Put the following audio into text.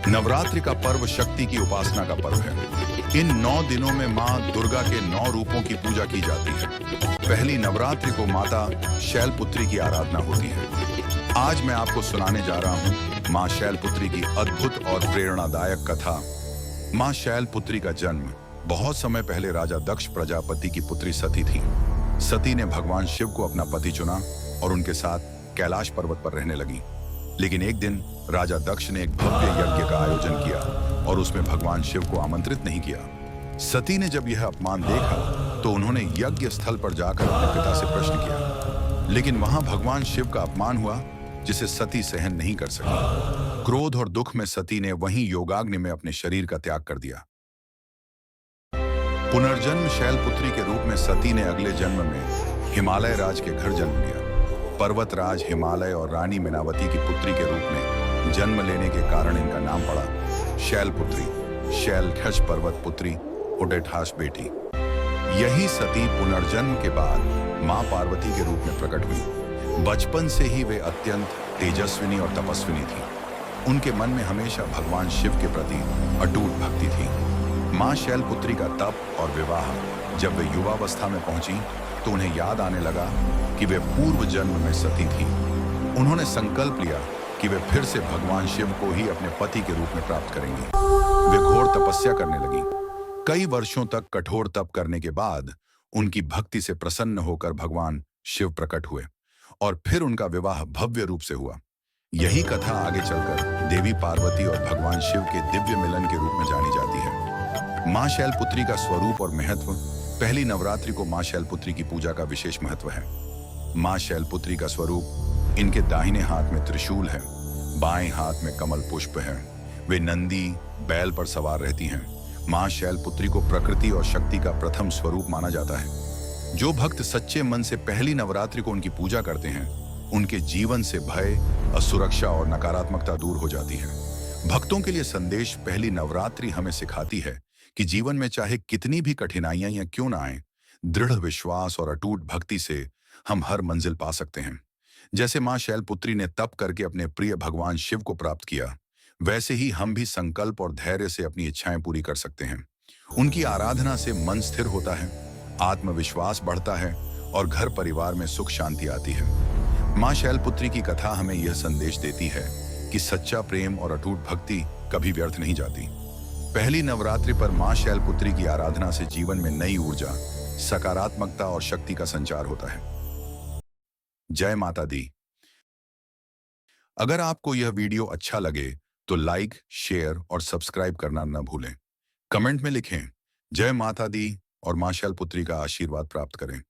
नवरात्रि का पर्व शक्ति की उपासना का पर्व है। इन 9 दिनों में माँ दुर्गा के 9 रूपों की पूजा की जाती है। पहली नवरात्रि को माता शैलपुत्री की आराधना होती है। आज मैं आपको सुनाने जा रहा हूँ माँ शैलपुत्री की अद्भुत और प्रेरणादायक कथा। माँ शैलपुत्री का जन्म बहुत समय पहले राजा दक्ष प्रजापति की पुत्री सती थी। सती ने भगवान शिव को अपना पति चुना और उनके साथ कैलाश पर्वत पर रहने लगी। लेकिन एक दिन राजा दक्ष ने एक भव्य यज्ञ का आयोजन किया और उसमें भगवान शिव को आमंत्रित नहीं किया। सती ने जब यह अपमान देखा तो उन्होंने यज्ञ स्थल पर जाकर अपने पिता से प्रश्न किया, लेकिन वहां भगवान शिव का अपमान हुआ जिसे सती सहन नहीं कर सकी। क्रोध और दुख में सती ने वहीं योगाग्नि में अपने शरीर का त्याग कर दिया। पुनर्जन्म शैलपुत्री के रूप में सती ने अगले जन्म में हिमालय राज के घर जन्म लिया। पर्वतराज हिमालय और रानी मीनावती की पुत्री के रूप में जन्म लेने के कारण इनका नाम पड़ा शैलपुत्री। शैलखच पर्वत पुत्री, उडेठास बेटी। यही सती पुनर्जन्म के बाद मां पार्वती के रूप में प्रकट हुई। बचपन से ही वे अत्यंत तेजस्विनी और तपस्विनी थी। उनके मन में हमेशा भगवान शिव के प्रति अटूट भक्ति थी। मां शैलपुत्री का तप और विवाह जब वे युवावस्था में पहुंची तो उन्हें याद आने लगा कि वे पूर्व जन्म में सती थी। उन्होंने संकल्प लिया कि वे फिर से भगवान शिव को ही अपने पति के रूप में प्राप्त करेंगी। वे घोर तपस्या करने लगी। कई वर्षों तक कठोर तप करने के बाद उनकी भक्ति से प्रसन्न होकर भगवान शिव प्रकट हुए और फिर उनका विवाह भव्य रूप से हुआ। यही कथा आगे चलकर देवी पार्वती और भगवान शिव के दिव्य मिलन के रूप में जानी जाती है। मां शैलपुत्री का स्वरूप और महत्व। पहली नवरात्रि को मां शैलपुत्री की पूजा का विशेष महत्व है। मां शैलपुत्री का स्वरूप, इनके दाहिने हाथ में त्रिशूल है, बाएं हाथ में कमल पुष्प है। वे नंदी बैल पर सवार रहती हैं। मां शैलपुत्री को प्रकृति और शक्ति का प्रथम स्वरूप माना जाता है। जो भक्त सच्चे मन से पहली नवरात्रि को उनकी पूजा करते हैं, उनके जीवन से भय, असुरक्षा और नकारात्मकता दूर हो जाती है। भक्तों के लिए संदेश। पहली नवरात्रि हमें सिखाती है कि जीवन में चाहे कितनी भी कठिनाइयां या क्यों ना आए, दृढ़ विश्वास और अटूट भक्ति से हम हर मंजिल पा सकते हैं। जैसे मां शैलपुत्री ने तप करके अपने प्रिय भगवान शिव को प्राप्त किया, वैसे ही हम भी संकल्प और धैर्य से अपनी इच्छाएं पूरी कर सकते हैं। उनकी आराधना से मन स्थिर होता है, आत्मविश्वास बढ़ता है और घर परिवार में सुख शांति आती है। मां शैलपुत्री की कथा हमें यह संदेश देती है कि सच्चा प्रेम और अटूट भक्ति कभी व्यर्थ नहीं जाती। पहली नवरात्रि पर मां शैलपुत्री की आराधना से जीवन में नई ऊर्जा, सकारात्मकता और शक्ति का संचार होता है। जय माता दी। अगर आपको यह वीडियो अच्छा लगे तो लाइक, शेयर और सब्सक्राइब करना न भूलें। कमेंट में लिखें जय माता दी और मां शैलपुत्री का आशीर्वाद प्राप्त करें।